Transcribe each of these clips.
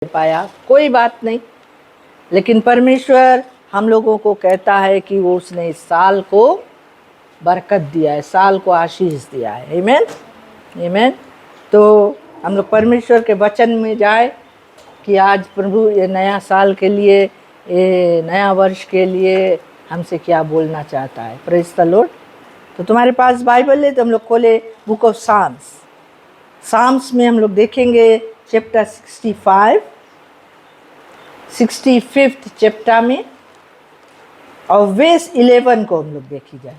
पाया, कोई बात नहीं। लेकिन परमेश्वर हम लोगों को कहता है कि वो उसने इस साल को बरकत दिया है, साल को आशीष दिया है। आमीन, आमीन। तो हम लोग परमेश्वर के वचन में जाए कि आज प्रभु ये नया साल के लिए, ये नया वर्ष के लिए हमसे क्या बोलना चाहता है। Praise the Lord. तो तुम्हारे पास बाइबल है तो हम लोग खोले बुक ऑफ साम्स में हम लोग देखेंगे चैप्टर 65th चैप्टर में, और वर्स 11 को हम लोग देखी जाए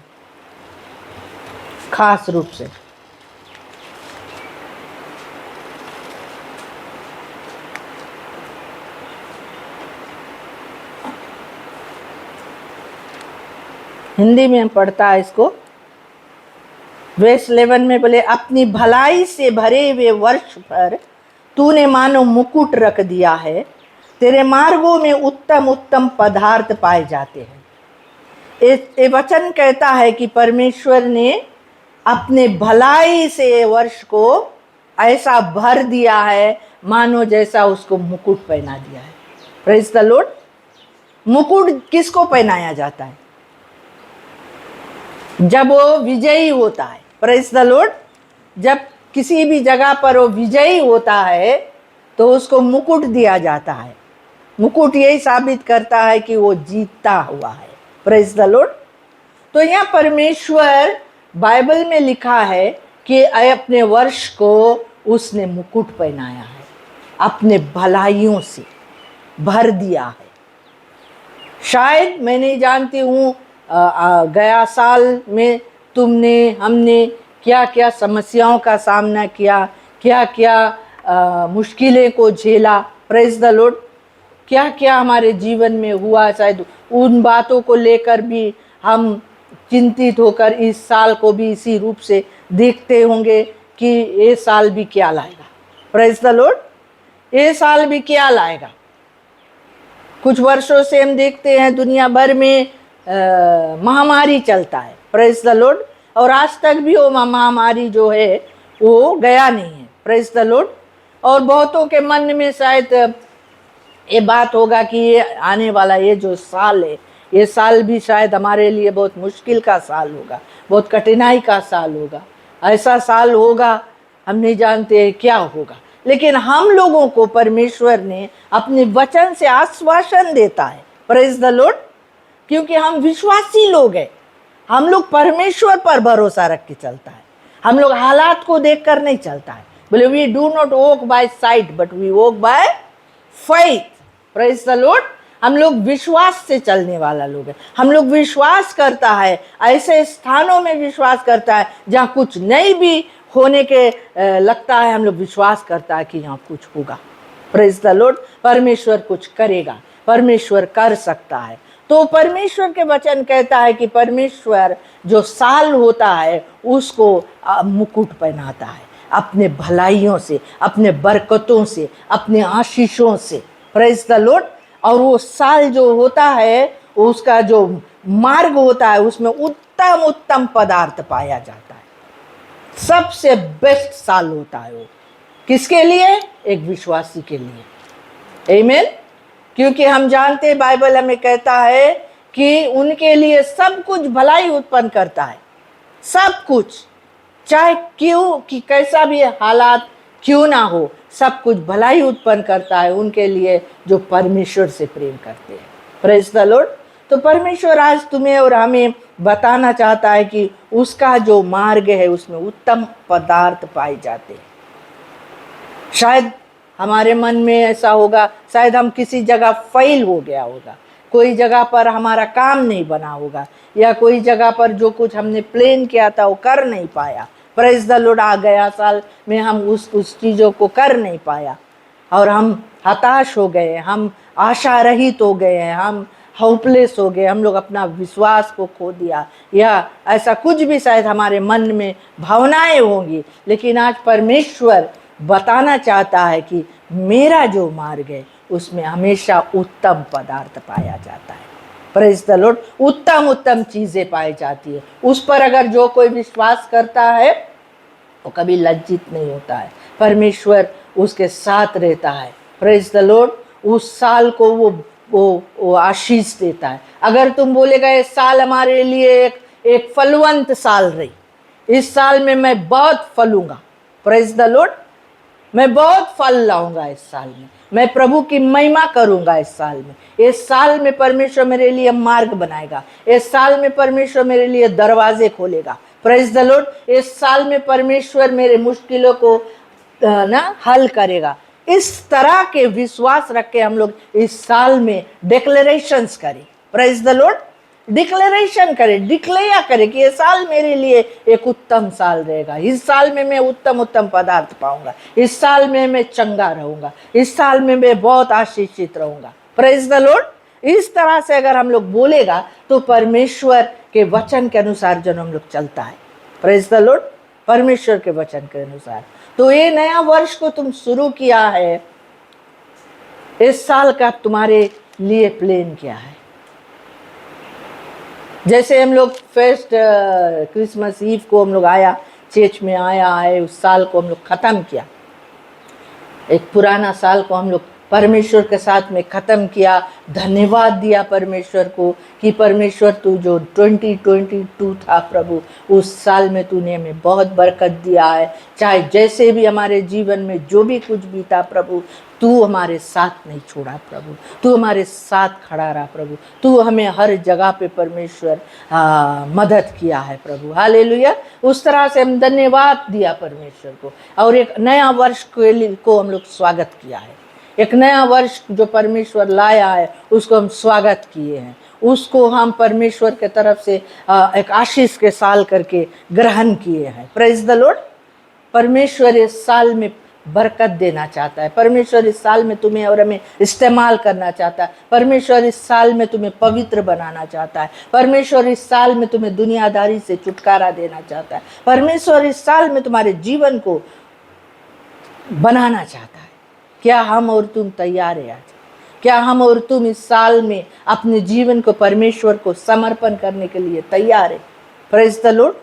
खास रूप से। हिंदी में हम पढ़ता है इसको। वर्स 11 में बोले, अपनी भलाई से भरे हुए वर्ष पर तूने मानो मुकुट रख दिया है, तेरे मार्गों में उत्तम उत्तम पदार्थ पाए जाते हैं। ये वचन कहता है कि परमेश्वर ने अपने भलाई से वर्ष को ऐसा भर दिया है मानो जैसा उसको मुकुट पहना दिया है। Praise the Lord. मुकुट किसको पहनाया जाता है? जब वो विजयी होता है। Praise the Lord. जब किसी भी जगह पर वो विजयी होता है तो उसको मुकुट दिया जाता है। मुकुट यही साबित करता है कि वो जीतता हुआ है। Praise the Lord. तो यहाँ परमेश्वर बाइबल में लिखा है कि अपने वर्ष को उसने मुकुट पहनाया है, अपने भलाइयों से भर दिया है। शायद मैं नहीं जानती हूँ गया साल में हमने क्या क्या समस्याओं का सामना किया, क्या क्या मुश्किलें को झेला। Praise the Lord. क्या क्या हमारे जीवन में हुआ, शायद उन बातों को लेकर भी हम चिंतित होकर इस साल को भी इसी रूप से देखते होंगे कि ये साल भी क्या लाएगा। Praise the Lord. ये साल भी क्या लाएगा। कुछ वर्षों से हम देखते हैं दुनिया भर में महामारी चलता है। Praise the Lord. और आज तक भी वो महामारी जो है वो गया नहीं है। Praise the Lord. और बहुतों के मन में शायद ये बात होगा कि ये आने वाला ये जो साल है, ये साल भी शायद हमारे लिए बहुत मुश्किल का साल होगा, बहुत कठिनाई का साल होगा। ऐसा साल होगा, हम नहीं जानते क्या होगा। लेकिन हम लोगों को परमेश्वर ने अपने वचन से आश्वासन देता है। Praise the Lord. क्योंकि हम विश्वासी लोग हैं, हम लोग परमेश्वर पर भरोसा रख के चलता है। हम लोग हालात को देखकर नहीं चलता है। बोले, we do not walk by sight but we walk by faith. Praise the lord. हम लोग विश्वास से चलने वाला लोग हैं। हम लोग विश्वास करता है, ऐसे स्थानों में विश्वास करता है जहाँ कुछ नहीं भी होने के लगता है, हम लोग विश्वास करता है कि यहाँ कुछ होगा। Praise the Lord. परमेश्वर कुछ करेगा, परमेश्वर कर सकता है। तो परमेश्वर के वचन कहता है कि परमेश्वर जो साल होता है उसको मुकुट पहनाता है अपने भलाइयों से, अपने बरकतों से, अपने आशीषों से। Praise the Lord. और वो साल जो होता है, उसका जो मार्ग होता है, उसमें उत्तम उत्तम पदार्थ पाया जाता है। सबसे बेस्ट साल होता है वो। किसके लिए? एक विश्वासी के लिए। आमीन। क्योंकि हम जानते हैं, बाइबल हमें कहता है कि उनके लिए सब कुछ भलाई उत्पन्न करता है। सब कुछ, चाहे क्यों कि कैसा भी हालात क्यों ना हो, सब कुछ भलाई उत्पन्न करता है उनके लिए जो परमेश्वर से प्रेम करते हैं। Praise the Lord. तो परमेश्वर आज तुम्हें और हमें बताना चाहता है कि उसका जो मार्ग है उसमें उत्तम पदार्थ पाए जाते हैं। शायद हमारे मन में ऐसा होगा, शायद हम किसी जगह फेल हो गया होगा, कोई जगह पर हमारा काम नहीं बना होगा, या कोई जगह पर जो कुछ हमने प्लान किया था वो कर नहीं पाया। Praise the Lord. आ गया साल में हम उस चीज़ों को कर नहीं पाया और हम हताश हो गए, हम आशा रहित हो गए हैं, हम होपलेस हो गए, हम लोग अपना विश्वास को खो दिया, या ऐसा कुछ भी शायद हमारे मन में भावनाएं होंगी। लेकिन आज परमेश्वर बताना चाहता है कि मेरा जो मार्ग है उसमें हमेशा उत्तम पदार्थ पाया जाता है। Praise the Lord. उत्तम उत्तम चीज़ें पाई जाती है। उस पर अगर जो कोई विश्वास करता है वो कभी लज्जित नहीं होता है। परमेश्वर उसके साथ रहता है। प्रेज द लॉर्ड, उस साल को वो आशीष देता है। अगर तुम बोलेगा इस साल हमारे लिए एक फलवंत साल रही, इस साल में मैं बहुत फलूंगा, प्रेज द लॉर्ड, मैं बहुत फल लाऊंगा इस साल में, मैं प्रभु की महिमा करूंगा इस साल में, इस साल में परमेश्वर मेरे लिए मार्ग बनाएगा, इस साल में परमेश्वर मेरे लिए दरवाजे खोलेगा, प्रेज द लॉर्ड, इस साल में परमेश्वर मेरे मुश्किलों को हल करेगा। इस तरह के विश्वास रख के हम लोग इस साल में डिक्लेरेशंस करें, प्रेज द लॉर्ड, डिक्लेरेशन करें, डिक्लेयर करें कि ये साल मेरे लिए एक उत्तम साल रहेगा, इस साल में मैं उत्तम उत्तम पदार्थ पाऊंगा, इस साल में मैं चंगा रहूंगा, इस साल में मैं बहुत आशीषित रहूंगा, प्रेज द लॉर्ड। इस तरह से अगर हम लोग बोलेगा तो परमेश्वर के वचन के अनुसार जब हम लोग चलता है, प्रेज द लॉर्ड, परमेश्वर के वचन के अनुसार। तो ये नया वर्ष को तुम शुरू किया है, इस साल का तुम्हारे लिए प्लान क्या है? जैसे हम लोग फर्स्ट क्रिसमस ईव को हम लोग आया, चर्च में आया है, उस साल को हम लोग ख़त्म किया, एक पुराना साल को हम लोग परमेश्वर के साथ में ख़त्म किया, धन्यवाद दिया परमेश्वर को कि परमेश्वर तू जो 2022 था प्रभु, उस साल में तूने हमें बहुत बरकत दिया है, चाहे जैसे भी हमारे जीवन में जो भी कुछ भी था प्रभु, तू हमारे साथ नहीं छोड़ा प्रभु, तू हमारे साथ खड़ा रहा प्रभु, तू हमें हर जगह पे परमेश्वर मदद किया है प्रभु, हालेलुया। उस तरह से हम धन्यवाद दिया परमेश्वर को, और एक नया वर्ष को हम लोग स्वागत किया है, एक नया वर्ष जो परमेश्वर लाया है उसको हम स्वागत किए हैं, उसको हम परमेश्वर के तरफ से एक आशीष के साल करके ग्रहण किए हैं, प्रेज द लॉर्ड। परमेश्वर इस साल में बरकत देना चाहता है, परमेश्वर इस साल में तुम्हें और हमें इस्तेमाल करना चाहता है, परमेश्वर इस साल में तुम्हें पवित्र बनाना चाहता है, परमेश्वर इस साल में तुम्हें दुनियादारी से छुटकारा देना चाहता है, परमेश्वर इस साल में तुम्हारे जीवन को बनाना चाहता है। क्या हम और तुम तैयार हैं आज? क्या हम और तुम इस साल में अपने जीवन को परमेश्वर को समर्पण करने के लिए तैयार है? Praise the Lord.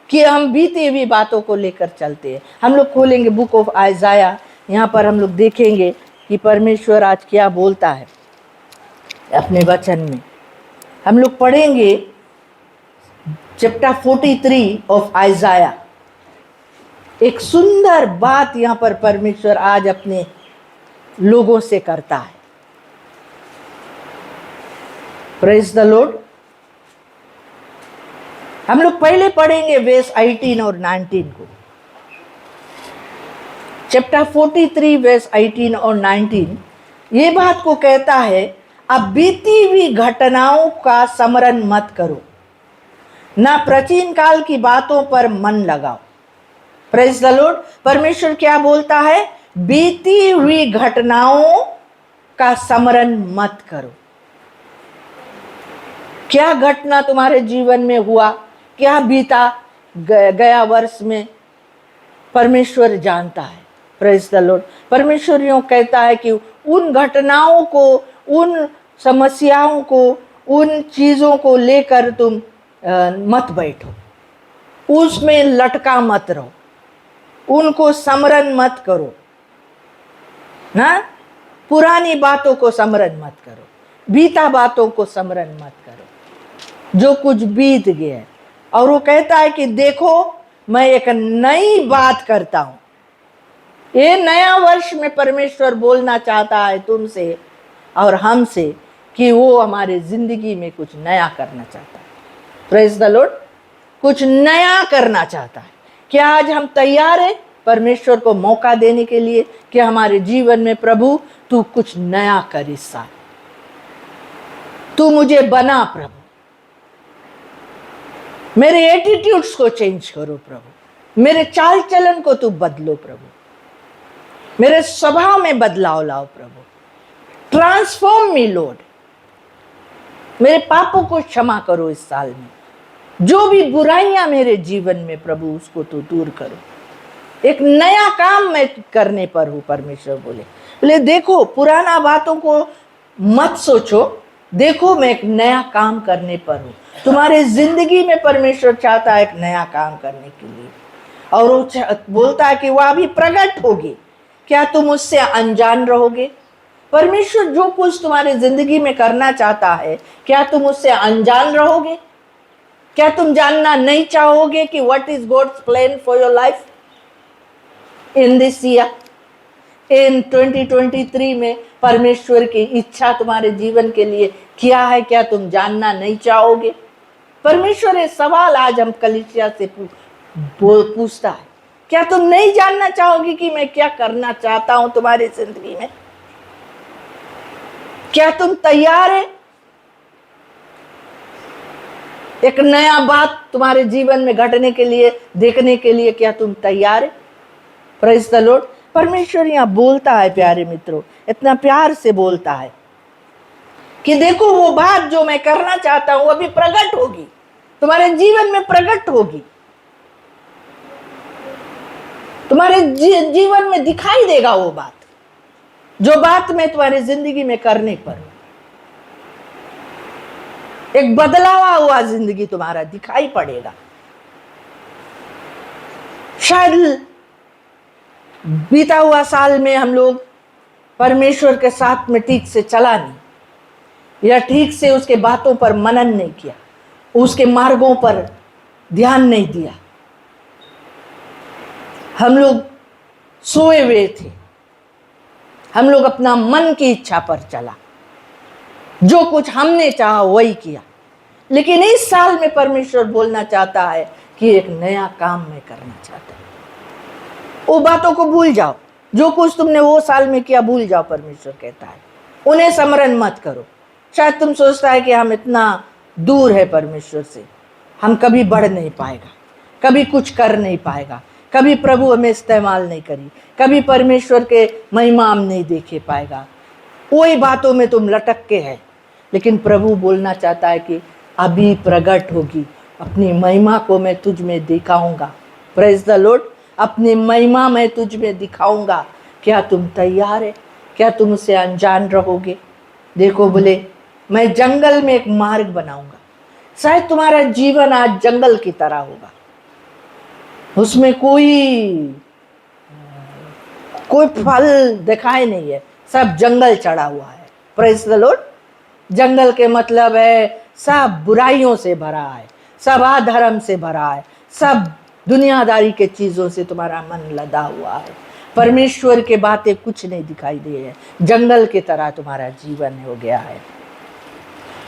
कि हम बीती हुई बातों को लेकर चलते हैं। हम लोग खोलेंगे बुक ऑफ आइजाया, यहाँ पर हम लोग देखेंगे कि परमेश्वर आज क्या बोलता है अपने वचन में। हम लोग पढ़ेंगे चैप्टर 43 ऑफ आइजाया। एक सुंदर बात यहाँ पर परमेश्वर आज अपने लोगों से करता है। Praise the lord. हम लोग पहले पढ़ेंगे वर्स 18 और 19 को। चैप्टर 43 वर्स 18 और 19 ये बात को कहता है, अब बीती हुई घटनाओं का स्मरण मत करो, ना प्राचीन काल की बातों पर मन लगाओ। Praise the Lord. परमेश्वर क्या बोलता है? बीती हुई घटनाओं का स्मरण मत करो। क्या घटना तुम्हारे जीवन में हुआ, क्या बीता गया वर्ष में, परमेश्वर जानता है। Praise the Lord. परमेश्वर यूं कहता है कि उन घटनाओं को, उन समस्याओं को, उन चीजों को लेकर तुम मत बैठो, उसमें लटका मत रहो, उनको स्मरण मत करो ना। पुरानी बातों को स्मरण मत करो, बीता बातों को स्मरण मत करो, जो कुछ बीत गया है। और वो कहता है कि देखो मैं एक नई बात करता हूं। ये नया वर्ष में परमेश्वर बोलना चाहता है तुमसे और हमसे कि वो हमारे जिंदगी में कुछ नया करना चाहता है। Praise the Lord. कुछ नया करना चाहता है। क्या आज हम तैयार हैं परमेश्वर को मौका देने के लिए कि हमारे जीवन में प्रभु तू कुछ नया कर इस साल, तू मुझे बना प्रभु, मेरे एटीट्यूड्स को चेंज करो प्रभु, मेरे चाल चलन को तू बदलो प्रभु, मेरे स्वभाव में बदलाव लाओ प्रभु, ट्रांसफॉर्म मी लॉर्ड, मेरे पापों को क्षमा करो इस साल में, जो भी बुराइयां मेरे जीवन में प्रभु उसको तू दूर करो। एक नया काम मैं करने पर हूं। परमेश्वर बोले देखो पुराना बातों को मत सोचो, देखो मैं एक नया काम करने पर हूं। तुम्हारे जिंदगी में परमेश्वर चाहता है एक नया काम करने के लिए, और वो बोलता है कि वह अभी प्रकट होगी। क्या तुम उससे अनजान रहोगे? परमेश्वर जो कुछ तुम्हारी जिंदगी में करना चाहता है, क्या तुम उससे अनजान रहोगे? क्या तुम जानना नहीं चाहोगे कि what is God's plan for your life in this year, in 2023 में परमेश्वर की इच्छा तुम्हारे जीवन के लिए क्या है? क्या तुम जानना नहीं चाहोगे? परमेश्वर ये सवाल आज हम कलीसिया से पूछता है, क्या तुम नहीं जानना चाहोगे कि मैं क्या करना चाहता हूं तुम्हारी जिंदगी में? क्या तुम तैयार है? एक नया बात तुम्हारे जीवन में घटने के लिए, देखने के लिए, क्या तुम तैयार है? Praise the Lord. परमेश्वर यहां बोलता है प्यारे मित्रों, इतना प्यार से बोलता है कि देखो वो बात जो मैं करना चाहता हूं अभी प्रकट होगी, तुम्हारे जीवन में प्रकट होगी, तुम्हारे जीवन में दिखाई देगा वो बात, जो बात मैं तुम्हारी जिंदगी में करने पर एक बदलावा हुआ जिंदगी तुम्हारा दिखाई पड़ेगा। शायद बीता हुआ साल में हम लोग परमेश्वर के साथ में ठीक से चला नहीं, या ठीक से उसके बातों पर मनन नहीं किया, उसके मार्गों पर ध्यान नहीं दिया। हम लोग सोए हुए थे, हम लोग अपना मन की इच्छा पर चला, जो कुछ हमने चाहा वही किया। लेकिन इस साल में परमेश्वर बोलना चाहता है कि एक नया काम मैं करना चाहता हूं। वो बातों को भूल जाओ, जो कुछ तुमने वो साल में किया भूल जाओ, परमेश्वर कहता है उन्हें स्मरण मत करो। शायद तुम सोचता है कि हम इतना दूर है परमेश्वर से, हम कभी बढ़ नहीं पाएगा, कभी कुछ कर नहीं पाएगा, कभी प्रभु हमें इस्तेमाल नहीं करी, कभी परमेश्वर के महिमा हम नहीं देखे पाएगा। वही बातों में तुम लटक के है। लेकिन प्रभु बोलना चाहता है कि अभी प्रकट होगी, अपनी महिमा को मैं तुझ में दिखाऊंगा। Praise the Lord. अपनी महिमा मैं तुझ में दिखाऊंगा। क्या तुम तैयार है? क्या तुम उसे अनजान रहोगे? देखो बोले, मैं जंगल में एक मार्ग बनाऊंगा। शायद तुम्हारा जीवन आज जंगल की तरह होगा, उसमें कोई फल दिखाई नहीं है, सब जंगल चढ़ा हुआ है। Praise the Lord. जंगल के मतलब है सब बुराइयों से भरा है, सब अधर्म से भरा है, सब दुनियादारी के चीजों से तुम्हारा मन लदा हुआ है। परमेश्वर के बातें कुछ नहीं दिखाई दे रही है, जंगल की तरह तुम्हारा जीवन हो गया है।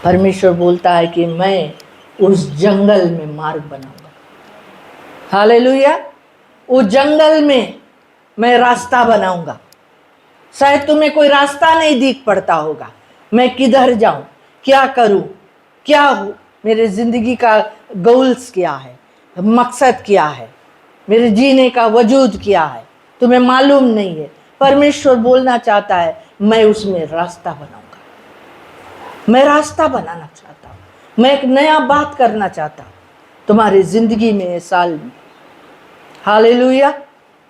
परमेश्वर बोलता है कि मैं उस जंगल में मार्ग बनाऊंगा। हालेलुया। उस जंगल में मैं रास्ता बनाऊंगा। शायद तुम्हें कोई रास्ता नहीं दिख पड़ता होगा, मैं किधर जाऊं, क्या करूं, क्या हो, मेरे जिंदगी का गोल्स क्या है, मकसद क्या है, मेरे जीने का वजूद क्या है, तुम्हें मालूम नहीं है। परमेश्वर बोलना चाहता है मैं उसमें रास्ता बनाऊंगा, मैं रास्ता बनाना चाहता हूं, मैं एक नया बात करना चाहता हूं तुम्हारी जिंदगी में इस साल में। हालेलुया।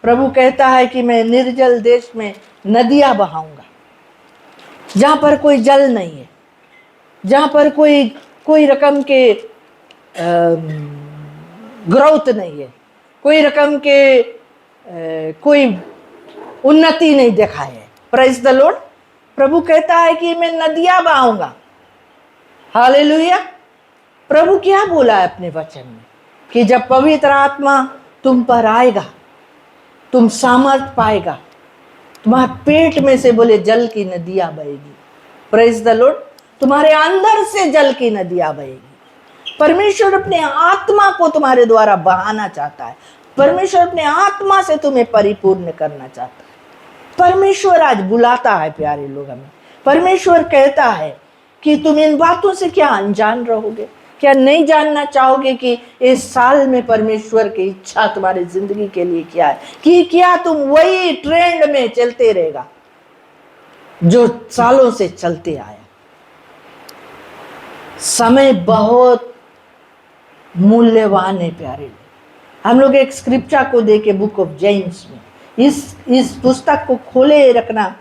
प्रभु कहता है कि मैं निर्जल देश में नदियां बहाऊंगा, जहां पर कोई जल नहीं है, जहां पर कोई रकम के ग्रोथ नहीं है, कोई रकम के कोई उन्नति नहीं दिखाए है। Praise the Lord. प्रभु कहता है कि मैं नदियां बहाऊंगा। हालेलुया। प्रभु क्या बोला है अपने वचन में कि जब पवित्र आत्मा तुम पर आएगा, तुम सामर्थ पाएगा, तुम्हारे पेट में से बोले जल की नदियां बहेगी। Praise the Lord. तुम्हारे अंदर से जल की नदियां बहेगी। परमेश्वर अपने आत्मा को तुम्हारे द्वारा बहाना चाहता है। परमेश्वर अपने आत्मा से तुम्हें परिपूर्ण करना चाहता है। परमेश्वर आज बुलाता है प्यारे लोग हमें। परमेश्वर कहता है कि तुम इन बातों से क्या अनजान रहोगे? क्या नहीं जानना चाहोगे कि इस साल में परमेश्वर की इच्छा तुम्हारी जिंदगी के लिए क्या है? कि क्या तुम वही ट्रेंड में चलते रहेगा जो सालों से चलते आया? समय बहुत मूल्यवान है प्यारे लोग। हम लोग एक स्क्रिप्चर को देखे बुक ऑफ जेम्स में, इस पुस्तक को खोले रखना,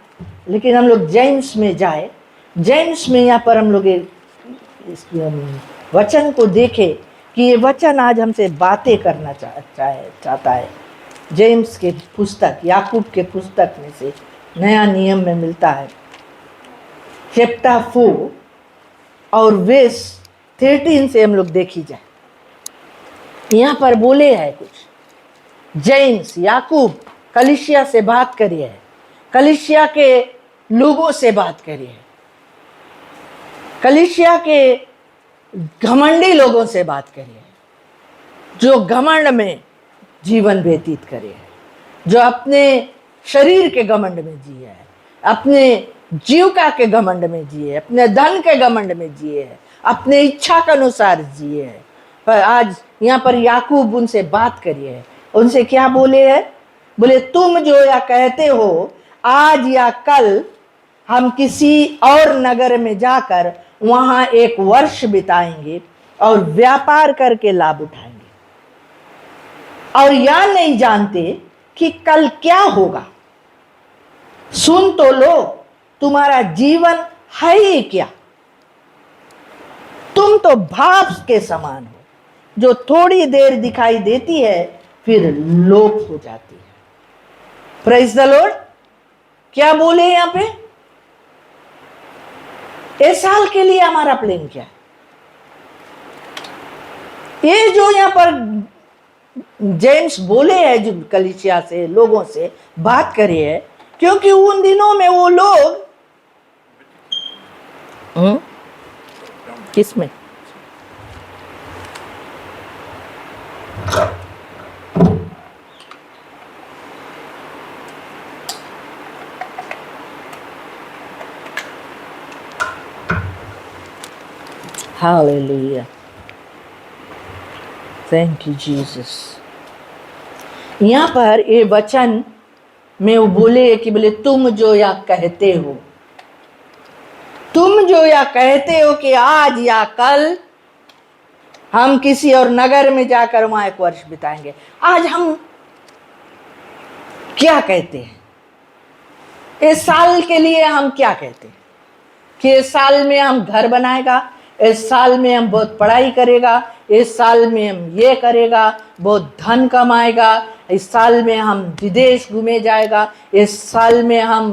लेकिन हम लोग जेम्स में जाए, जेम्स में यहाँ पर हम लोग इस वचन को देखे कि ये वचन आज हमसे बातें करना चाहता है। जेम्स के पुस्तक, याकूब के पुस्तक में से नया नियम में मिलता है, चैप्टर 4 और वर्स 13 से हम लोग देखी जाए। यहाँ पर बोले है कुछ, जेम्स याकूब कलीसिया से बात करिए, कलीसिया के लोगों से बात करिए, कलीसिया के घमंडी लोगों से बात करिए, जो घमंड में जीवन व्यतीत करे, जो अपने शरीर के घमंड में जिए, अपने जीविका के घमंड में जिए, अपने धन के घमंड में जिए, अपने इच्छा के अनुसार जिए। पर आज यहाँ पर याकूब उनसे बात करिए, उनसे क्या बोले है? बोले तुम जो या कहते हो आज या कल हम किसी और नगर में जाकर वहां एक वर्ष बिताएंगे और व्यापार करके लाभ उठाएंगे, और या नहीं जानते कि कल क्या होगा। सुन तो लो, तुम्हारा जीवन है ही क्या? तुम तो भाप के समान हो, जो थोड़ी देर दिखाई देती है फिर लोप हो जाती है। Praise the Lord. क्या बोले यहां पे? इस साल के लिए हमारा प्लान क्या है? ये जो यहां पर जेम्स बोले है, जो कलीसिया से लोगों से बात करी है, क्योंकि उन दिनों में वो लोग किसमें हालेलुया, थैंक यू जीसस। यहाँ पर ये वचन में वो बोले कि बोले तुम जो या कहते हो, तुम जो या कहते हो कि आज या कल हम किसी और नगर में जाकर वहां एक वर्ष बिताएंगे। आज हम क्या कहते हैं? इस साल के लिए हम क्या कहते हैं कि इस साल में हम घर बनाएगा, इस साल में हम बहुत पढ़ाई करेगा, इस साल में हम ये करेगा, बहुत धन कमाएगा, इस साल में हम विदेश घूमे जाएगा, इस साल में हम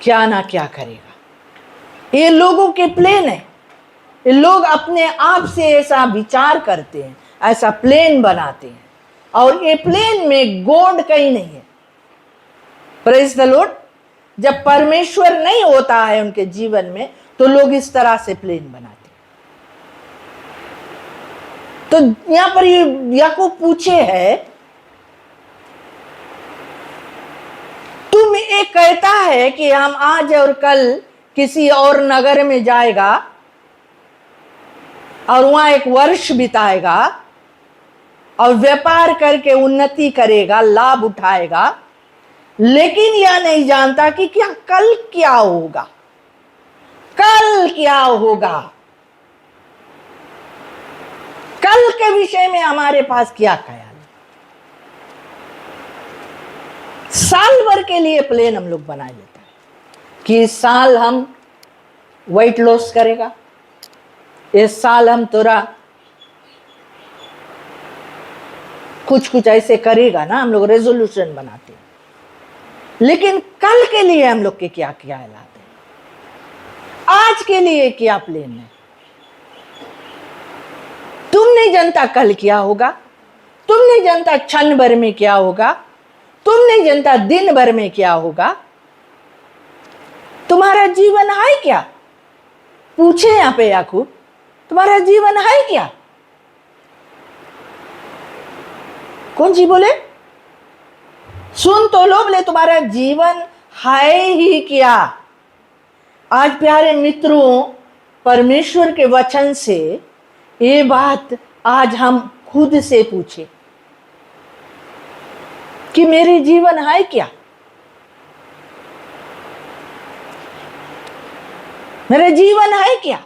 क्या ना क्या करेगा। ये लोगों के प्लान है। ये लोग अपने आप से ऐसा विचार करते हैं, ऐसा प्लान बनाते हैं, और ये प्लान में गॉड कहीं नहीं है। Praise the Lord. जब परमेश्वर नहीं होता है उनके जीवन में तो लोग इस तरह से प्लान बनाते हैं। तो यहां पर याकूब पूछे है, तुम ये कहता है कि हम आज और कल किसी और नगर में जाएगा और वहां एक वर्ष बिताएगा और व्यापार करके उन्नति करेगा, लाभ उठाएगा, लेकिन यह नहीं जानता कि क्या कल क्या होगा। कल क्या होगा? कल के विषय में हमारे पास क्या ख्याल है? साल भर के लिए प्लान हम लोग बना लेते हैं कि इस साल हम वेट लॉस करेगा, इस साल हम थोड़ा कुछ ऐसे करेगा ना, हम लोग रेजोल्यूशन बनाते हैं। लेकिन कल के लिए हम लोग के क्या ख्याल आते हैं? आज के लिए क्या प्लान है? तुम नहीं जानता कल क्या होगा, तुम नहीं जानता क्षण भर में क्या होगा, तुम नहीं जानता दिन भर में क्या होगा। तुम्हारा जीवन है क्या? पूछे यहां पे याकूब, तुम्हारा जीवन है क्या? कौन जी बोले? सुन तो लो, बोले तुम्हारा जीवन है ही क्या? आज प्यारे मित्रों, परमेश्वर के वचन से ये बात आज हम खुद से पूछे कि मेरे जीवन है क्या? मेरा जीवन है क्या?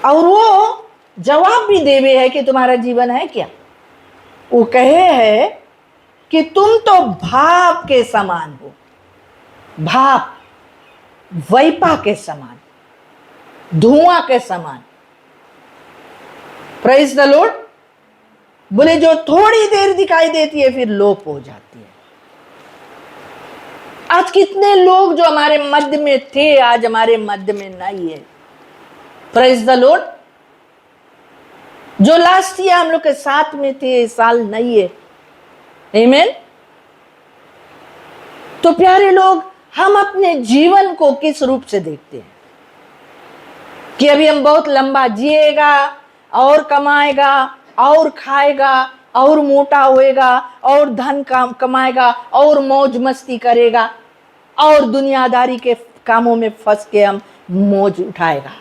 और वो जवाब भी देवे है कि तुम्हारा जीवन है क्या। वो कहे है कि तुम तो भाप के समान हो, भाप, वैपा के समान, धुआं के समान। Praise the Lord. बोले जो थोड़ी देर दिखाई देती है फिर लोप हो जाती है। आज कितने लोग जो हमारे मध्य में थे आज हमारे मध्य में नहीं है। Praise the Lord. जो लास्ट ईयर हम लोग के साथ में थे इस साल नहीं है। आमीन। तो प्यारे लोग, हम अपने जीवन को किस रूप से देखते हैं कि अभी हम बहुत लंबा जिएगा और कमाएगा और खाएगा और मोटा होएगा और धन कमाएगा और मौज मस्ती करेगा और दुनियादारी के कामों में फंस के हम मौज उठाएगा।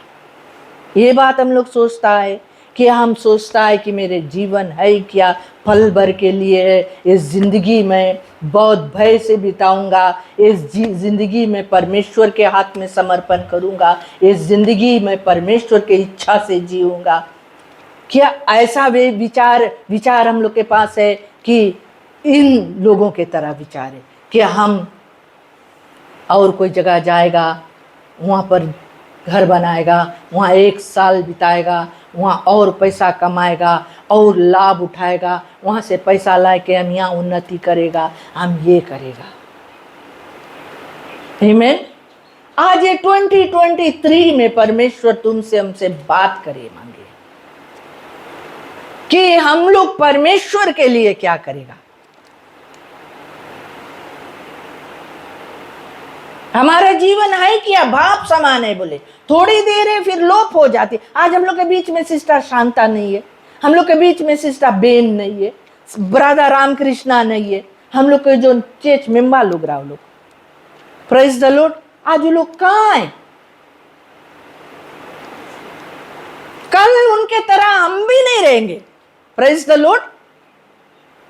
ये बात हम लोग सोचता है कि हम सोचता है कि मेरे जीवन है क्या, पल भर के लिए है, इस जिंदगी में बहुत भय से बिताऊंगा, इस जिंदगी में परमेश्वर के हाथ में समर्पण करूंगा, इस जिंदगी में परमेश्वर की इच्छा से जीऊंगा। क्या ऐसा वे विचार हम लोग के पास है कि इन लोगों के तरह विचार है कि हम और कोई जगह जाएगा, वहाँ पर घर बनाएगा, वहाँ 1 साल बिताएगा, वहाँ और पैसा कमाएगा और लाभ उठाएगा, वहाँ से पैसा ला के हम यहाँ उन्नति करेगा, हम ये करेगा। आमीन। आज ये 2023 में परमेश्वर तुमसे हमसे बात करे मांगे कि हम लोग परमेश्वर के लिए क्या करेगा। हमारा जीवन है क्या, भाप समान है। बोले थोड़ी देर है फिर लोप हो जाती। आज हम लोग के बीच में सिस्टर शांता नहीं है, हम लोग के बीच में सिस्टर बेन नहीं है, ब्रदर रामकृष्णा नहीं है, हम लोग के जो चेच मेम्बा लोग रहा लोग। Praise the Lord. आज वो लोग कहाँ है? कल उनके तरह हम भी नहीं रहेंगे। Praise the Lord.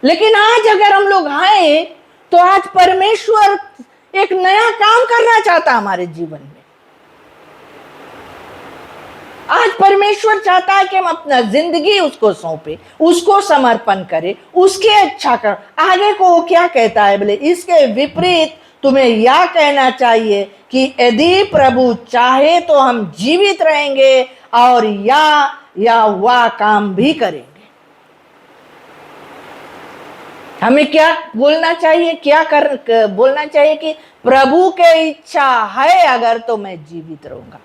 लेकिन आज अगर हम लोग आए तो आज परमेश्वर एक नया काम करना चाहता हमारे जीवन में। आज परमेश्वर चाहता है कि हम अपना जिंदगी उसको सौंपे, उसको समर्पण करें, उसके अच्छा कर। आगे को वो क्या कहता है? बोले इसके विपरीत तुम्हें यह कहना चाहिए कि यदि प्रभु चाहे तो हम जीवित रहेंगे और या वह काम भी करेंगे। हमें क्या बोलना चाहिए? बोलना चाहिए कि प्रभु की इच्छा है अगर तो मैं जीवित रहूंगा।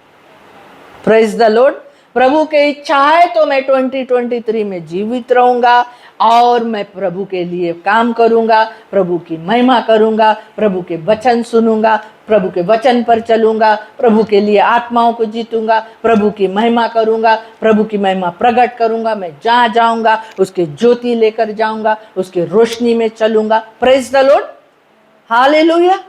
Praise the Lord. प्रभु की इच्छा है तो मैं 2023 में जीवित रहूंगा और मैं प्रभु के लिए काम करूंगा, प्रभु की महिमा करूंगा, प्रभु के वचन सुनूंगा, प्रभु के वचन पर चलूंगा, प्रभु के लिए आत्माओं को जीतूंगा, प्रभु की महिमा करूंगा, प्रभु की महिमा प्रकट करूंगा। मैं जहां जाऊंगा उसके ज्योति लेकर जाऊंगा, उसके रोशनी में चलूंगा। Praise the Lord. हालेलुया।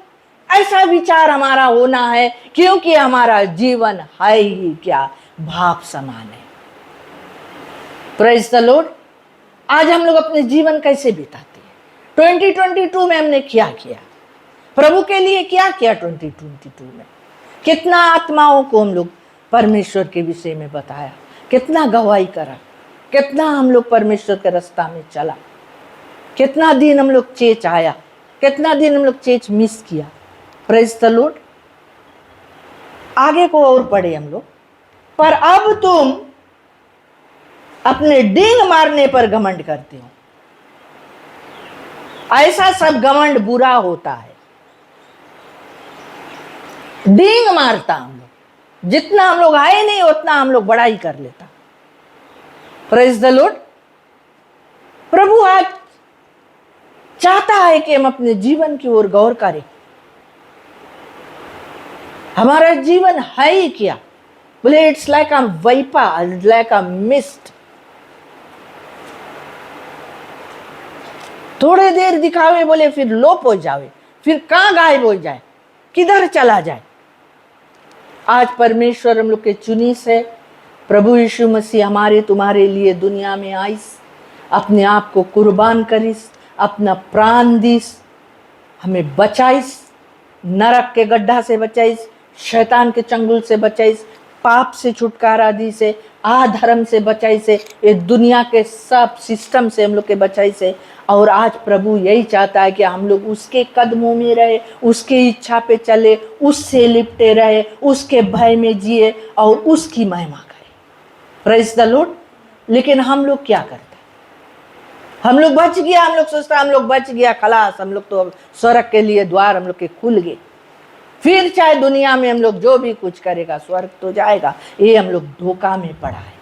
ऐसा विचार हमारा होना है क्योंकि हमारा जीवन है ही क्या, भाप समान है। Praise the Lord. आज हम लोग अपने जीवन कैसे बिताते हैं? 2022 में हमने क्या किया? प्रभु के लिए क्या किया? 2022 में कितना आत्माओं को हम लोग परमेश्वर के विषय में बताया, कितना गवाही करा, कितना हम लोग परमेश्वर के रास्ता में चला, कितना दिन हम लोग चेच आया, कितना दिन हम लोग चेच मिस किया। Praise the Lord. आगे को और पढ़े हम लोग। पर अब तुम अपने डींग मारने पर घमंड करते हो। ऐसा सब घमंड बुरा होता है। डींग मारता हम लोग, जितना हम लोग आए नहीं उतना हम लोग बड़ा ही कर लेता। Praise the Lord. प्रभु आज चाहता है कि हम अपने जीवन की ओर गौर करें। हमारा जीवन है ही क्या? बोले it's like a viper, like a mist. थोड़े देर दिखावे बोले फिर लोप हो जावे, फिर कहां गायब हो जाए, किधर चला जाए। आज परमेश्वर हम लोग के चुनी से प्रभु यीशु मसीह हमारे तुम्हारे लिए दुनिया में आईस, अपने आप को कुर्बान करिस, अपना प्राण दिस, हमें बचाइस, नरक के गड्ढा से बचाइस, शैतान के चंगुल से बचाइस, पाप से छुटकारा दी से, अधर्म से बचाई से, ये दुनिया के सब सिस्टम से हम लोग के बचाई से। और आज प्रभु यही चाहता है कि हम लोग उसके कदमों में रहे, उसके इच्छा पे चले, उससे लिपटे रहे, उसके भय में जिए और उसकी महिमा करें। Praise the Lord. लेकिन हम लोग क्या करते हैं? हम लोग बच गया, हम लोग सोचता हम लोग बच गया, खलास, हम लोग तो अब स्वर्ग के लिए द्वार हम लोग के खुल गए। फिर चाहे दुनिया में हम लोग जो भी कुछ करेगा स्वर्ग तो जाएगा। ये हम लोग धोखा में पड़ा है,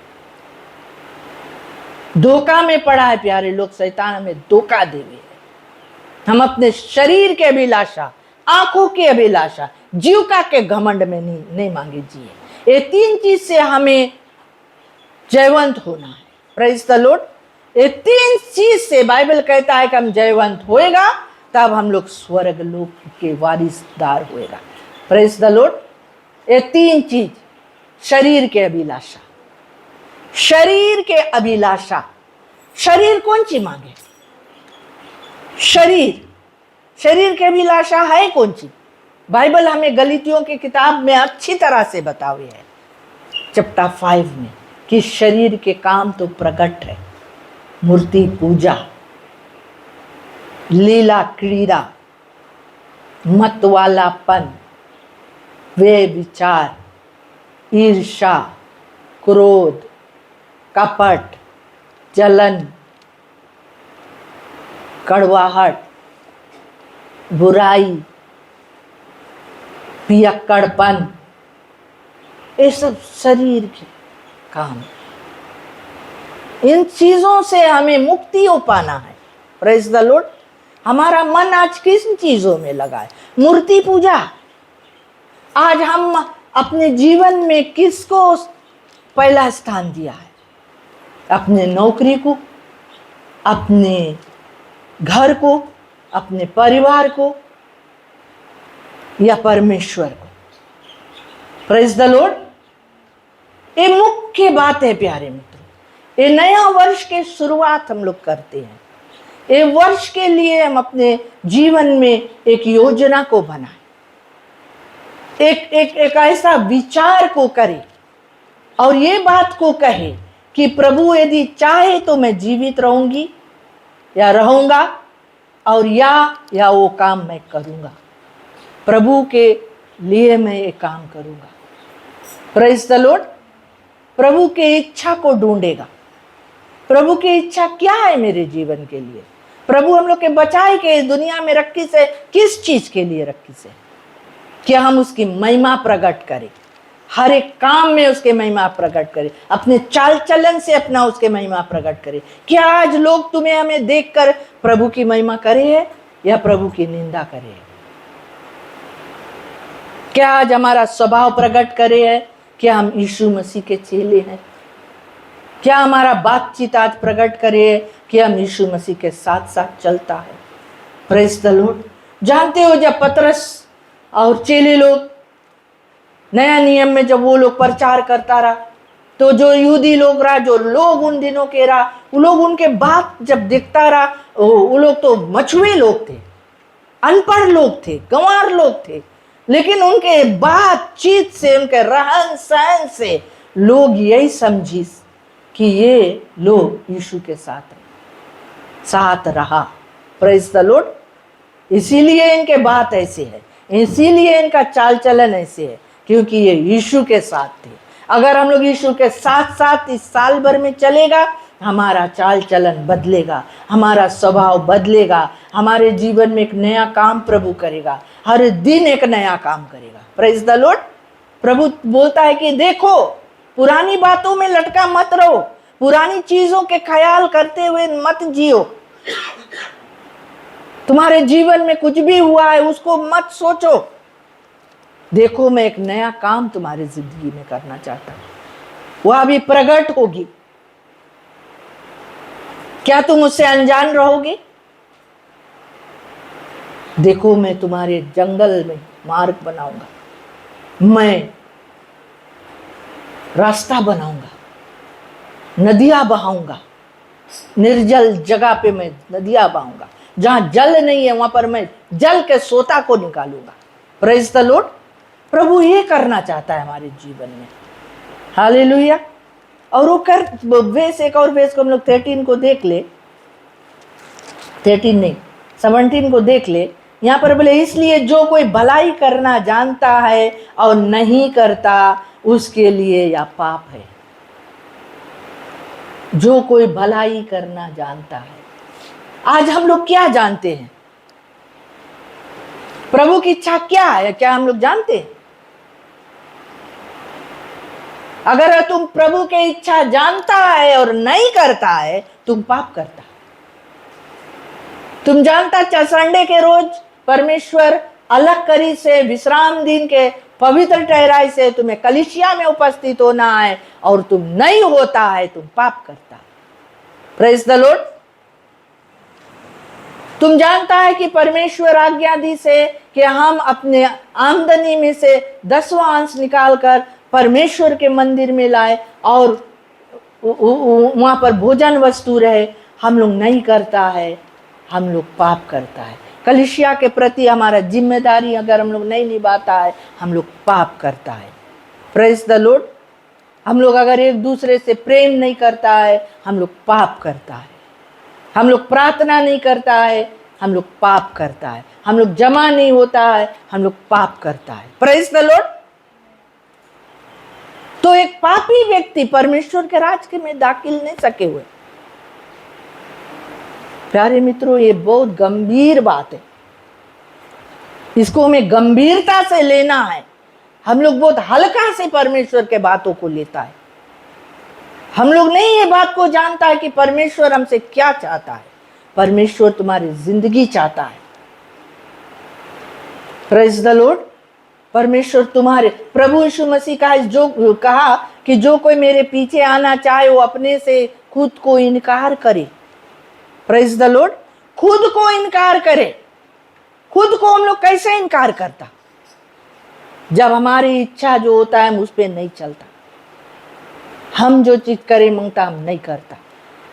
धोखा में पड़ा है प्यारे लोग। शैतान हमें धोखा दे हुए है। हम अपने शरीर के अभिलाषा, आंखों की अभिलाषा, जीविका के घमंड में नहीं मांगे जिए। ये 3 चीज से हमें जयवंत होना है। Praise the Lord. ये 3 चीज से बाइबल कहता है कि हम जयवंत होएगा, तब हम लोग स्वर्ग लोक के वारिसदार होएगा। Praise the Lord. ये 3 चीज, शरीर के अभिलाषा, शरीर के अभिलाषा। शरीर कौन सी मांगे? शरीर के अभिलाषा है कौन सी? बाइबल हमें गलीतियों की किताब में अच्छी तरह से बतावे है, चैप्टर 5 में, कि शरीर के काम तो प्रकट है। मूर्ति पूजा, लीला क्रीड़ा, मतवालापन, वे विचार, ईर्ष्या, क्रोध, कपट, जलन, कड़वाहट, बुराई, पियक्कड़पन, ये सब शरीर के काम। इन चीजों से हमें मुक्ति हो पाना है। Praise the Lord. हमारा मन आज किस चीजों में लगा है? मूर्ति पूजा। आज हम अपने जीवन में किसको पहला स्थान दिया है? अपने नौकरी को, अपने घर को, अपने परिवार को, या परमेश्वर को? Praise the Lord. ये मुख्य बात है प्यारे मित्रों। ये नया वर्ष के शुरुआत हम लोग करते हैं। ये वर्ष के लिए हम अपने जीवन में एक योजना को बनाएं, एक ऐसा विचार को करें और ये बात को कहे कि प्रभु यदि चाहे तो मैं जीवित रहूंगी या रहूंगा, और या वो काम मैं करूंगा। प्रभु के लिए मैं ये काम करूंगा। Praise the Lord. प्रभु की इच्छा को ढूंढेगा। प्रभु की इच्छा क्या है मेरे जीवन के लिए? प्रभु हम लोग के बचाए के इस दुनिया में रखी से किस चीज के लिए रखी से? क्या हम उसकी महिमा प्रकट करें, हर एक काम में उसके महिमा प्रकट करें, अपने चाल चलन से अपना उसके महिमा प्रकट करें। क्या आज लोग तुम्हें हमें देखकर प्रभु की महिमा करे है या प्रभु की निंदा करे है? क्या आज हमारा स्वभाव प्रकट करे है? क्या हम यीशु मसीह के चेले हैं? क्या हमारा बातचीत आज प्रकट करे है कि हम यीशु मसीह के साथ साथ चलता है? Praise the Lord. जानते हो जब पतरस और चेले लोग नया नियम में जब वो लोग प्रचार करता रहा, तो जो यहूदी लोग रहा, जो लोग उन दिनों के रहा, वो लोग उनके बात जब देखता रहा, वो लोग तो मछुए लोग थे, अनपढ़ लोग थे, गंवार लोग थे, लेकिन उनके बातचीत से, उनके रहन सहन से लोग यही समझी कि ये लोग यीशु के साथ रहा। Praise the Lord. इसीलिए इनके बात ऐसे है, इसीलिए इनका चाल चलन ऐसे है, क्योंकि ये यीशु के साथ थे। अगर हम लोग यीशु के साथ साथ इस साल भर में चलेगा, हमारा चाल चलन बदलेगा, हमारा स्वभाव बदलेगा, हमारे जीवन में एक नया काम प्रभु करेगा, हर दिन एक नया काम करेगा। Praise the Lord. प्रभु बोलता है कि देखो, पुरानी बातों में लटका मत रहो, पुरानी चीजों के ख्याल करते हुए मत जियो। तुम्हारे जीवन में कुछ भी हुआ है उसको मत सोचो। देखो, मैं एक नया काम तुम्हारी जिंदगी में करना चाहता हूं, वह अभी प्रकट होगी। क्या तुम उससे अनजान रहोगे? देखो, मैं तुम्हारे जंगल में मार्ग बनाऊंगा, मैं रास्ता बनाऊंगा, नदियां बहाऊंगा, निर्जल जगह पे मैं नदियां बहाऊंगा, जहां जल नहीं है वहां पर मैं जल के सोता को निकालूंगा। Praise the Lord. प्रभु ये करना चाहता है हमारे जीवन में। हालेलुया। और वो कर एक और वेस को हम लोग 13 को देख ले, 13 नहीं 17 को देख ले। यहाँ पर बोले, इसलिए जो कोई भलाई करना जानता है और नहीं करता, उसके लिए यह पाप है। जो कोई भलाई करना जानता है आज हम लोग क्या जानते हैं? प्रभु की इच्छा क्या है, क्या हम लोग जानते हैं? अगर तुम प्रभु की इच्छा जानता है और नहीं करता है, तुम पाप करता है। तुम जानता संडे के रोज परमेश्वर अलग करी से विश्राम दिन के पवित्र ठहराई से तुम्हें कलीसिया में उपस्थित होना है, और तुम नहीं होता है, तुम पाप करता है। Praise the Lord. तुम जानता है कि परमेश्वर आज्ञा दी से कि हम अपने आमदनी में से 10वां अंश निकालकर परमेश्वर के मंदिर में लाए और वहां पर भोजन वस्तु रहे। हम लोग नहीं करता है, हम लोग पाप करता है। कलीसिया के प्रति हमारा जिम्मेदारी अगर हम लोग नहीं निभाता है, हम लोग पाप करता है। Praise the lord. हम लोग अगर एक दूसरे से प्रेम नहीं करता है, हम लोग पाप करता है। हम लोग प्रार्थना नहीं करता है, हम लोग पाप करता है। हम लोग जमा नहीं होता है, हम लोग पाप करता है। Praise the Lord. तो एक पापी व्यक्ति परमेश्वर के राज्य में दाखिल नहीं सके हुए। प्यारे मित्रों, ये बहुत गंभीर बात है, इसको हमें गंभीरता से लेना है। हम लोग बहुत हल्का से परमेश्वर के बातों को लेता है। हम लोग नहीं ये बात को जानता है कि परमेश्वर हमसे क्या चाहता है। परमेश्वर तुम्हारी जिंदगी चाहता है। Praise the Lord. परमेश्वर तुम्हारे प्रभु यीशु मसीह का जो कहा कि जो कोई मेरे पीछे आना चाहे वो अपने से खुद को इनकार करे। Praise the Lord. खुद को इनकार करे। खुद को हम लोग कैसे इनकार करता? जब हमारी इच्छा जो होता है हम उस पर नहीं चलता। हम जो चीज करे मांगता हम नहीं करता,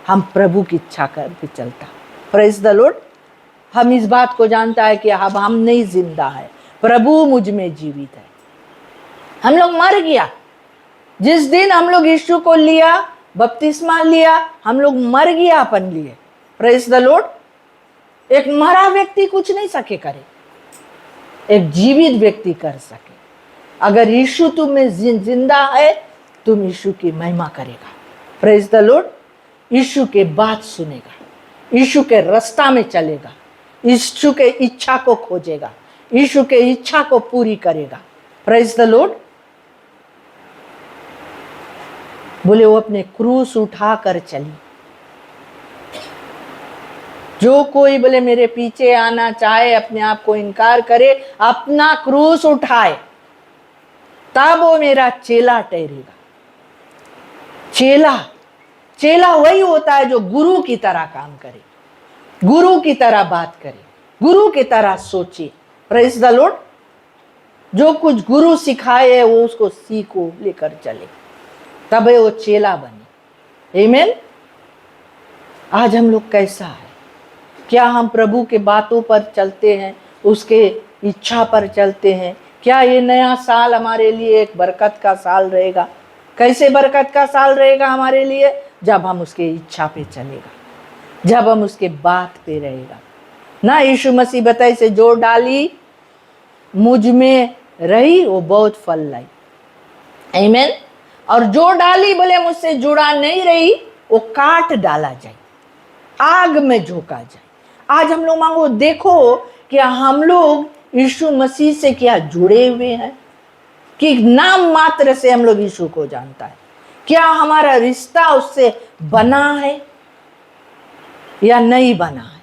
हम प्रभु की इच्छा करके चलता। Praise the lord. हम इस बात को जानता है कि अब हम नहीं जिंदा है, प्रभु मुझ में जीवित है। हम लोग मर गया। जिस दिन हम लोग यीशु को लिया, बपतिस्मा लिया, हम लोग मर गया अपन लिए। Praise the Lord. एक मरा व्यक्ति कुछ नहीं सके करे, एक जीवित व्यक्ति कर सके। अगर यीशु तुम में जिंदा है, तुम यीशु की महिमा करेगा। Praise the Lord. यीशु के बात सुनेगा, यीशु के रास्ता में चलेगा, यीशु के इच्छा को खोजेगा, यीशु के इच्छा को पूरी करेगा। Praise the Lord. बोले वो अपने क्रूस उठाकर चली। जो कोई बोले मेरे पीछे आना चाहे, अपने आप को इनकार करे, अपना क्रूस उठाए, तब वो मेरा चेला ठहरेगा। चेला वही होता है जो गुरु की तरह काम करे, गुरु की तरह बात करे, गुरु की तरह सोचे। Praise the Lord. जो कुछ गुरु सिखाए वो उसको सीखो, लेकर चले, तब वो चेला बने। आमीन। आज हम लोग कैसा है? क्या हम प्रभु के बातों पर चलते हैं, उसके इच्छा पर चलते हैं? क्या ये नया साल हमारे लिए एक बरकत का साल रहेगा? कैसे बरकत का साल रहेगा हमारे लिए? जब हम उसके इच्छा पे चलेगा, जब हम उसके बात पे रहेगा ना। यीशु मसीह बताई से जो डाली मुझ में रही वो बहुत फल लाई। आमीन। और जो डाली बोले मुझसे जुड़ा नहीं रही, वो काट डाला जाए, आग में झोंका जाए। आज हम लोग मांगो, देखो क्या हम लोग यीशु मसीह से क्या जुड़े हुए हैं कि नाम मात्र से हम लोग यीशु को जानता है? क्या हमारा रिश्ता उससे बना है या नहीं बना है?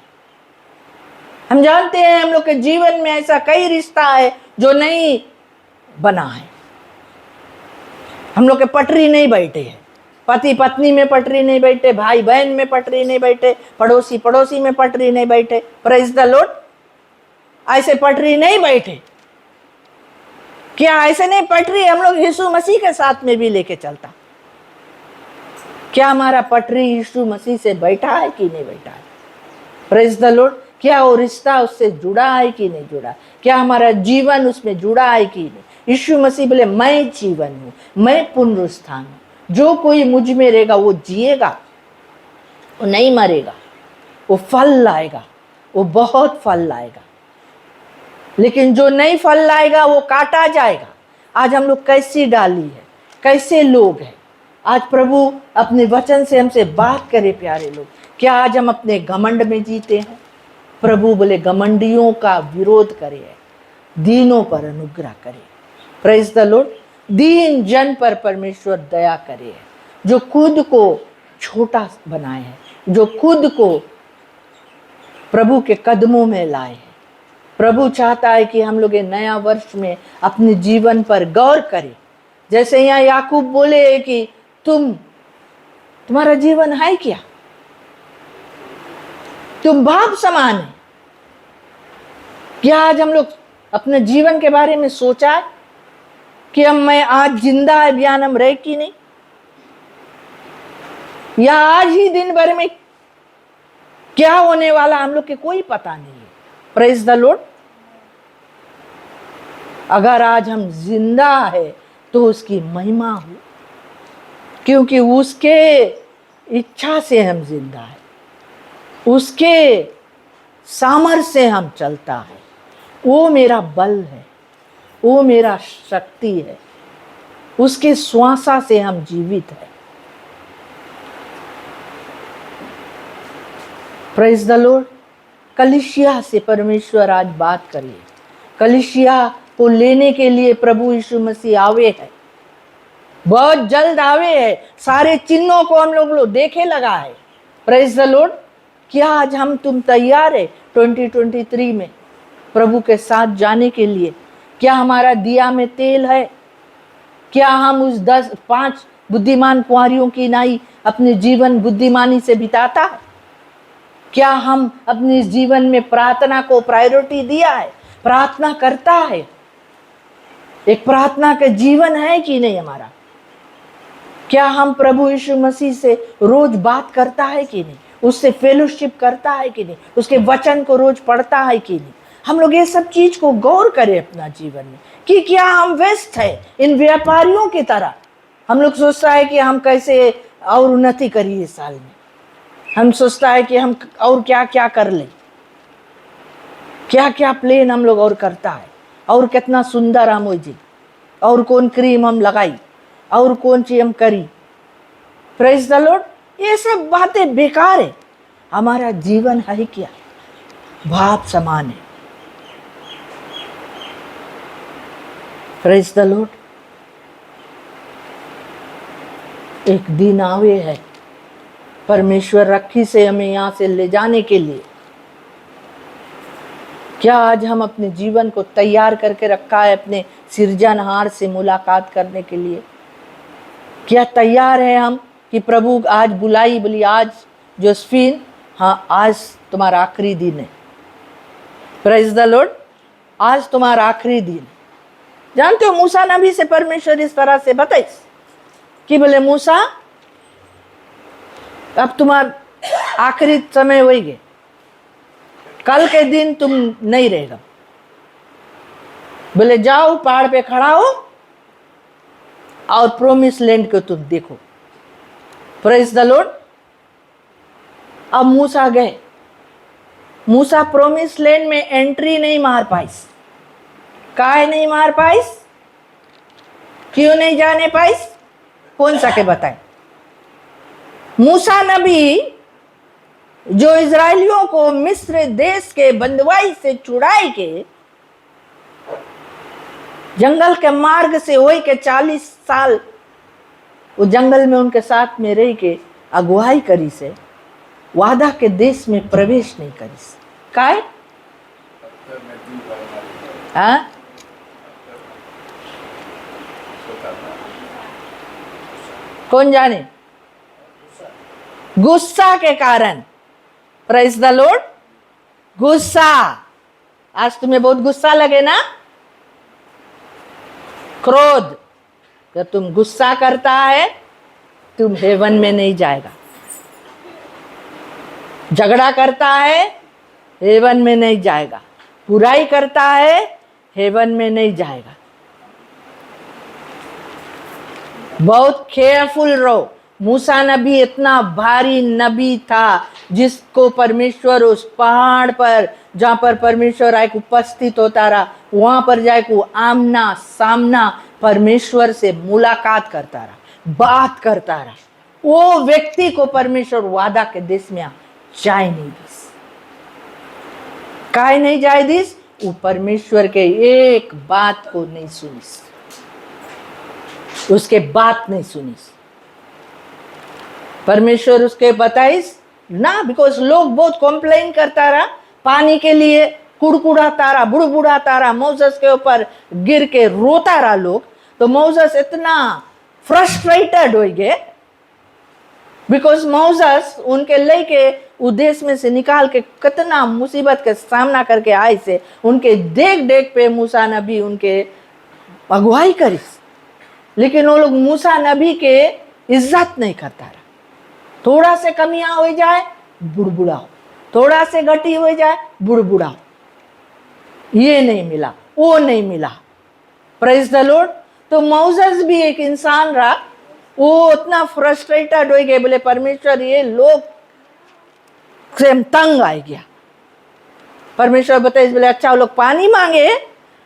हम जानते हैं हम लोग के जीवन में ऐसा कई रिश्ता है जो नहीं बना है। हम लोग के पटरी नहीं बैठे हैं, पति पत्नी में पटरी नहीं बैठे, भाई बहन में पटरी नहीं बैठे, पड़ोसी पड़ोसी में पटरी नहीं बैठे। Praise the Lord. ऐसे पटरी नहीं बैठे। क्या ऐसे नहीं पटरी हम लोग यीशु मसीह के साथ में भी लेके चलता? क्या हमारा पटरी यीशु मसीह से बैठा है कि नहीं बैठा है? Praise the Lord. क्या वो रिश्ता उससे जुड़ा है कि नहीं जुड़ा? क्या हमारा जीवन उसमें जुड़ा है कि नहीं? यीशु मसीह बोले मैं जीवन हूं, मैं पुनरुत्थान हूं। जो कोई मुझ में रहेगा वो जिएगा, वो नहीं मरेगा, वो फल लाएगा, वो बहुत फल लाएगा। लेकिन जो नहीं फल लाएगा वो काटा जाएगा। आज हम लोग कैसी डाली है, कैसे लोग हैं? आज प्रभु अपने वचन से हमसे बात करे प्यारे लोग, क्या आज हम अपने घमंड में जीते हैं? प्रभु बोले घमंडियों का विरोध करे, दीनों पर अनुग्रह करे। Praise the Lord. दीन जन पर परमेश्वर दया करे, जो खुद को छोटा बनाए हैं, जो खुद को प्रभु के कदमों में लाए हैं। प्रभु चाहता है कि हम लोग नया वर्ष में अपने जीवन पर गौर करें। जैसे यहाँ याकूब बोले कि तुम्हारा जीवन है क्या? तुम बाप समान है। क्या आज हम लोग अपने जीवन के बारे में सोचा है कि मैं आज जिंदा है, बयान हम रहे कि नहीं? या आज ही दिन भर में क्या होने वाला हम लोग के कोई पता नहीं है। Praise the Lord. अगर आज हम जिंदा है तो उसकी महिमा हो, क्योंकि उसके इच्छा से हम जिंदा है, उसके सामर्थ्य से हम चलता है। वो मेरा बल है, वो मेरा शक्ति है, उसके श्वासा से हम जीवित है। Praise the Lord. कलीसिया से परमेश्वर आज बात करिए। कलीसिया को लेने के लिए प्रभु यीशु मसीह आवे है, बहुत जल्द आवे है। सारे चिन्हों को हम लोग देखे लगा है। Praise the Lord. क्या आज हम तुम तैयार है 2023 में प्रभु के साथ जाने के लिए? क्या हमारा दिया में तेल है? क्या हम उस 5 बुद्धिमान कुंवारियों की नाई अपने जीवन बुद्धिमानी से बिताता है? क्या हम अपने जीवन में प्रार्थना को प्रायोरिटी दिया है? प्रार्थना करता है? एक प्रार्थना का जीवन है कि नहीं हमारा? क्या हम प्रभु यीशु मसीह से रोज बात करता है कि नहीं? उससे फेलोशिप करता है कि नहीं? उसके वचन को रोज पढ़ता है कि नहीं? हम लोग ये सब चीज को गौर करें अपना जीवन में कि क्या हम व्यस्त है इन व्यापारियों की तरह? हम लोग सोचता है कि हम कैसे और उन्नति करिए इस साल में। हम सोचता है कि हम और क्या क्या कर ले, क्या क्या प्लान हम लोग और करता है, और कितना सुंदर हम हो जी, और कौन क्रीम हम लगाई, और कौन चीज हम करी। Praise the Lord. ये सब बातें बेकार है। हमारा जीवन है क्या? भाप समान है। Praise the Lord. एक दिन आवे है परमेश्वर रखी से हमें यहां से ले जाने के लिए। क्या आज हम अपने जीवन को तैयार करके रखा है अपने सिरजनहार से मुलाकात करने के लिए? क्या तैयार है हम कि प्रभु आज बुलाई, बोली आज जोसेफिन, हाँ आज तुम्हारा आखिरी दिन है। Praise the Lord. आज तुम्हारा आखिरी दिन। जानते हो मूसा नबी से परमेश्वर इस तरह से बताई कि बोले मूसा अब तुम्हारा आखिरी समय होएगा, कल के दिन तुम नहीं रहेगा। बोले जाओ पहाड़ पे खड़ा हो और प्रोमिस लैंड को तुम देखो। Praise the Lord. अब मूसा गए। मूसा प्रोमिस लैंड में एंट्री नहीं मार पाइस। काहे नहीं मार पाइस? क्यों नहीं जाने पाइस? कौन सा के बताए? मूसा नबी जो इजरायलियों को मिस्र देश के बंदवाई से छुड़ाई के जंगल के मार्ग से होई के 40 साल वो जंगल में उनके साथ में रह के अगुवाई करी से वादा के देश में प्रवेश नहीं करी से। काहे? हाँ? कौन जाने? गुस्सा के कारण। Praise the Lord. गुस्सा। आज तुम्हें बहुत गुस्सा लगे ना? क्रोध। जब तुम गुस्सा करता है तुम हेवन में नहीं जाएगा। झगड़ा करता है हेवन में नहीं जाएगा। बुराई करता है हेवन में नहीं जाएगा। बहुत केयरफुल रहो। मूसा नबी इतना भारी नबी था जिसको परमेश्वर उस पहाड़ पर जहां पर परमेश्वर आए उपस्थित होता रहा, वहां पर जाए को आमना सामना परमेश्वर से मुलाकात करता रहा, बात करता रहा। वो व्यक्ति को परमेश्वर वादा के देश में जाए नहीं दिस। काहे नहीं जाए दिस? वो परमेश्वर के एक बात को नहीं सुनिस, उसके बात नहीं सुनिस। परमेश्वर उसके बताइस ना, बिकॉज लोग बहुत कंप्लेन करता रहा पानी के लिए, कुड़कुड़ाता रहा, बुड़बुड़ाता रहा, मोसेस के ऊपर गिर के रोता रहा लोग। तो मोसेस इतना फ्रस्ट्रेटेड हो गए, बिकॉज मोसेस उनके लेके उद्देश्य में से निकाल के कितना मुसीबत के सामना करके आए से, उनके देख देख पे मूसा नबी उनके अगुवाई करिस, लेकिन वो लोग मूसा नबी के इज्जत नहीं करता रहा। थोड़ा से कमियां हो जाए बुड़बुड़ाओ, थोड़ा से घटी हो जाए बुड़बुड़ाओ, ये नहीं मिला, वो नहीं मिला। Praise the Lord. तो मोसेस भी एक इंसान रहा, वो उतना फ्रस्ट्रेटेड हो गए, बोले परमेश्वर ये लोग से तंग आ गया। परमेश्वर बताइए, बोले अच्छा वो लोग पानी मांगे,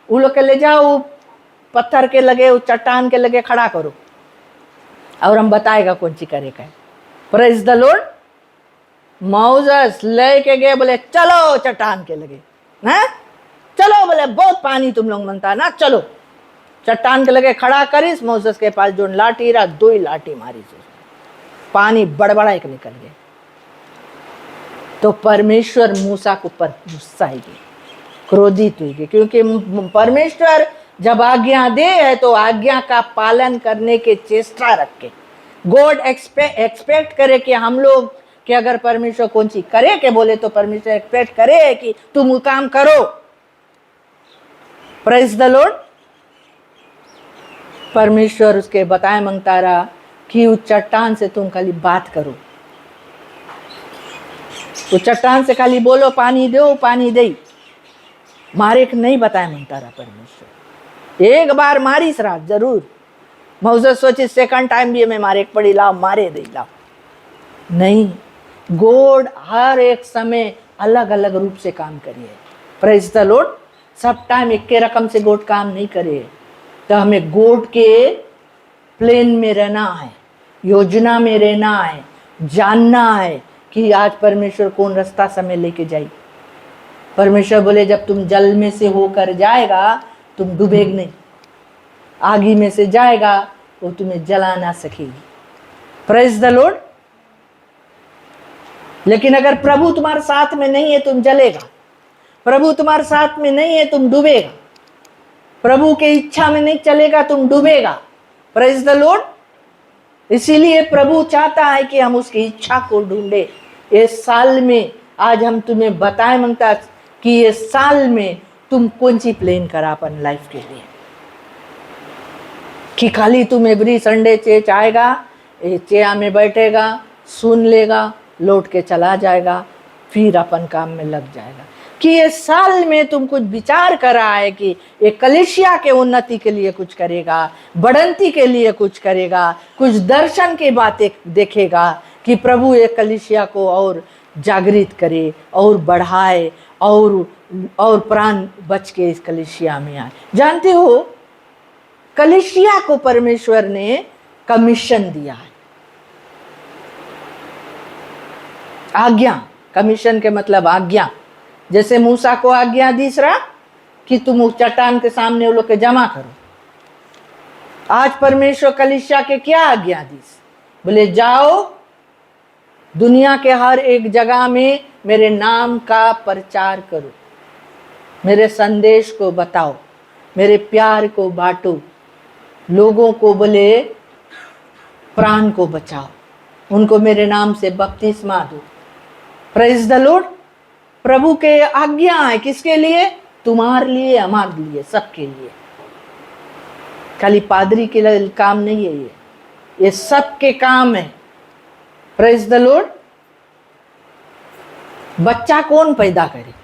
वो लोग के ले जाओ पत्थर के लगे, वो चट्टान के लगे खड़ा करो और हम बताएगा कौन सी करेगा। Praise the Lord. मोसेस लेके गए, बोले चलो चट्टान के लगे ना, चलो, बोले बहुत पानी तुम लोग मांगता ना, चलो चट्टान के लगे खड़ा करिस। मोसेस के पास जो लाठी रहा, 2 ही लाठी मारी, पानी बड़बड़ा एक निकल गया। तो परमेश्वर मूसा के ऊपर गुस्सा ही गए, क्रोधित हुई गए, क्योंकि परमेश्वर जब आज्ञा दे है तो आज्ञा का पालन करने के चेष्टा रखे। गॉड एक्सपेक्ट करे कि हम लोग कि अगर परमेश्वर कौन सी करे के बोले तो परमेश्वर एक्सपेक्ट करे कि तुम काम करो। Praise the Lord. परमेश्वर उसके बताए मांगता रहा कि उस चट्टान से तुम खाली बात करो, उस चट्टान से खाली बोलो पानी दो, पानी दे। मारे नहीं बताए मांगता रहा परमेश्वर, एक बार मारिस रहा जरूर। मोसेस सोची सेकंड टाइम भी हमें मारे पड़ी, लाओ मारे दे लाओ, नहीं। गॉड हर एक समय अलग अलग रूप से काम करिए। Praise the Lord. सब टाइम एक के रकम से गॉड काम नहीं करे। तो हमें गॉड के प्लेन में रहना है, योजना में रहना है, जानना है कि आज परमेश्वर कौन रास्ता समय लेके जाए। परमेश्वर बोले जब तुम जल में से होकर जाएगा तुम डूबेग नहीं, आगी में से जाएगा वो तुम्हें जला ना सकेगी। Praise the Lord. लेकिन अगर प्रभु तुम्हारे साथ में नहीं है तुम जलेगा, प्रभु तुम्हारे साथ में नहीं है तुम डूबेगा, प्रभु के इच्छा में नहीं चलेगा तुम डूबेगा। Praise the Lord. इसीलिए प्रभु चाहता है कि हम उसकी इच्छा को ढूंढे। इस साल में आज हम तुम्हें बताए मांगता कि इस साल में तुम कौन सी प्लान करा अपन लाइफ के लिए, कि खाली तुम एवरी संडे चर्च आएगा, चेयर में बैठेगा, सुन लेगा, लौट के चला जाएगा, फिर अपन काम में लग जाएगा। कि ये साल में तुम कुछ विचार करा है कि एक कलीसिया के उन्नति के लिए कुछ करेगा, बढ़ंती के लिए कुछ करेगा, कुछ दर्शन की बातें देखेगा कि प्रभु एक कलीसिया को और जागृत करे और बढ़ाए और प्राण बच के इस कलीसिया में आए। जानते हो कलीसिया को परमेश्वर ने कमीशन दिया है, आज्ञा। कमीशन के मतलब आज्ञा। जैसे मूसा को आज्ञा दी रहा कि तुम उस चट्टान के सामने वो लोग के जमा करो। आज परमेश्वर कलीसिया के क्या आज्ञा दी? बोले जाओ दुनिया के हर एक जगह में मेरे नाम का प्रचार करो, मेरे संदेश को बताओ, मेरे प्यार को बांटो, लोगों को बोले प्राण को बचाओ, उनको मेरे नाम से बपतिस्मा दो। Praise the Lord. प्रभु के आज्ञा है किसके लिए? तुम्हारे लिए, हमारे लिए, सबके लिए। खाली पादरी के लिए काम नहीं है, ये सबके काम है। Praise the Lord. बच्चा कौन पैदा करे?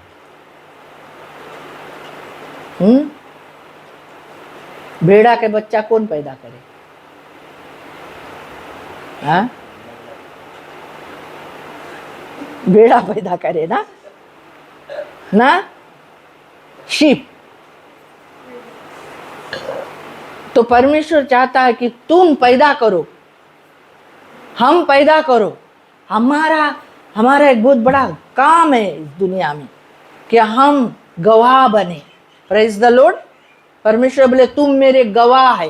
भेड़ा के बच्चा कौन पैदा करे? हाँ, भेड़ा पैदा करे ना शीप। तो परमेश्वर चाहता है कि तुम पैदा करो, हम पैदा करो, हमारा एक बहुत बड़ा काम है इस दुनिया में कि हम गवाह बने। Praise the Lord. परमेश्वर बोले तुम मेरे गवाह है,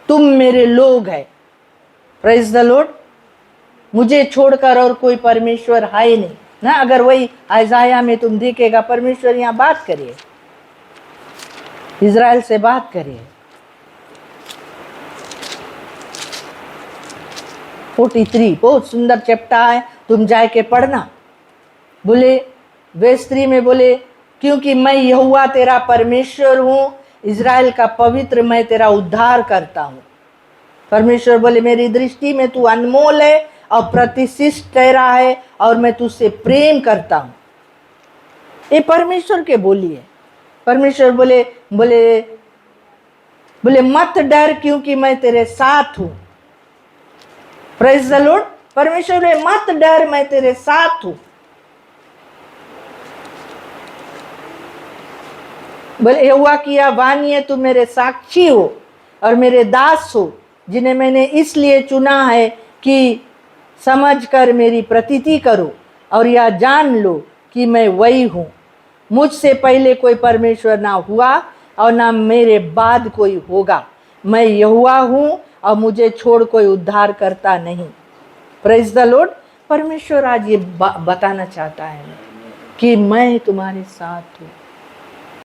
तुम मेरे लोग है। Praise the Lord. मुझे छोड़कर और कोई परमेश्वर है ही नहीं ना। अगर वही आयजाया में तुम देखेगा, परमेश्वर यहाँ बात करिए, इज़राइल से बात करिए। 43 बहुत सुंदर चैप्टर है, तुम जाके पढ़ना। बोले वे स्त्री में बोले क्योंकि मैं यहोवा तेरा परमेश्वर हूँ, इज़राइल का पवित्र, मैं तेरा उद्धार करता हूँ। परमेश्वर बोले मेरी दृष्टि में तू अनमोल है और प्रतिष्ठित ठहरा है और मैं तुझसे प्रेम करता हूँ। ये परमेश्वर के बोली है। परमेश्वर बोले बोले बोले मत डर क्योंकि मैं तेरे साथ हूँ। Praise the Lord. परमेश्वर बोले मत डर, मैं तेरे साथ हूँ। बोले यहोवा की यह वाणी है, तुम मेरे साक्षी हो और मेरे दास हो, जिन्हें मैंने इसलिए चुना है कि समझ कर मेरी प्रतीति करो और यह जान लो कि मैं वही हूँ। मुझसे पहले कोई परमेश्वर ना हुआ और ना मेरे बाद कोई होगा। मैं यहोवा हूँ और मुझे छोड़ कोई उद्धार करता नहीं। Praise the Lord. परमेश्वर आज ये बताना चाहता है कि मैं तुम्हारे साथ हूँ।